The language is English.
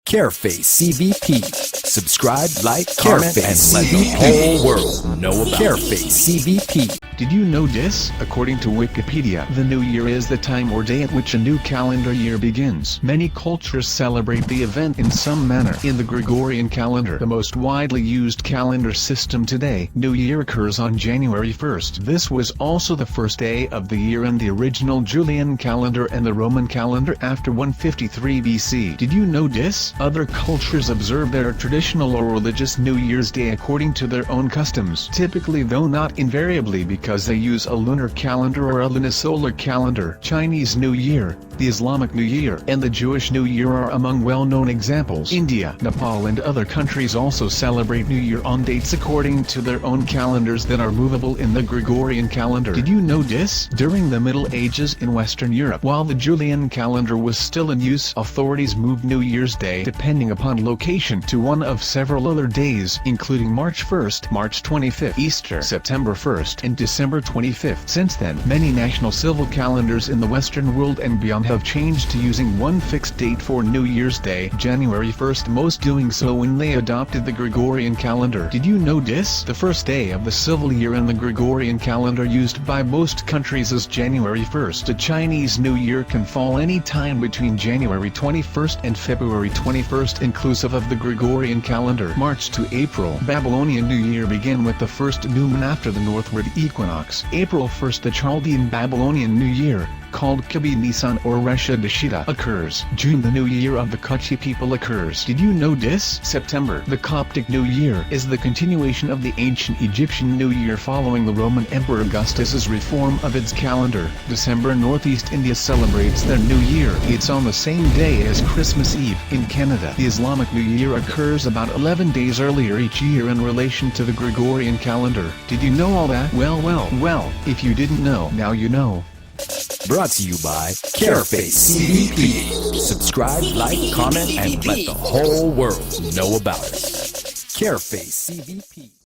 Careface CVP. Subscribe, like, comment, and let the whole world know about Careface CVP. Did you know this? According to Wikipedia, the New Year is the time or day at which a new calendar year begins. Many cultures celebrate the event in some manner. In the Gregorian calendar, the most widely used calendar system today, New Year occurs on January 1st. This was also the first day of the year in the original Julian calendar and the Roman calendar after 153 BC. Did you know this? Other cultures observe their traditional or religious New Year's Day according to their own customs, typically though not invariably because they use a lunar calendar or a lunisolar calendar. Chinese New Year, the Islamic New Year, and the Jewish New Year are among well-known examples. India, Nepal and other countries also celebrate New Year on dates according to their own calendars that are movable in the Gregorian calendar. Did you know this? During the Middle Ages in Western Europe, while the Julian calendar was still in use, authorities moved New Year's Day, depending upon location, to one of several other days, including March 1st, March 25th, Easter, September 1st, and December 25th. Since then, many national civil calendars in the Western world and beyond have changed to using one fixed date for New Year's Day, January 1st, most doing so when they adopted the Gregorian calendar. Did you know this? The first day of the civil year in the Gregorian calendar used by most countries is January 1st. The Chinese New Year can fall any time between January 21st and February 21st inclusive of the Gregorian calendar. March to April, Babylonian New Year begin with the first new moon after the northward equinox. April 1st, the Chaldean Babylonian New Year, called Nissan or Resha, occurs. June, the New Year of the Kutchi people, occurs. Did you know this? September, the Coptic New Year, is the continuation of the ancient Egyptian New Year following the Roman Emperor Augustus's reform of its calendar. December, Northeast India celebrates their New Year. It's on the same day as Christmas Eve. In Canada, the Islamic New Year occurs about 11 days earlier each year in relation to the Gregorian calendar. Did you know all that? Well, if you didn't know, now you know. Brought to you by Careface CVP. Subscribe, like, comment, and let the whole world know about it. Careface CVP.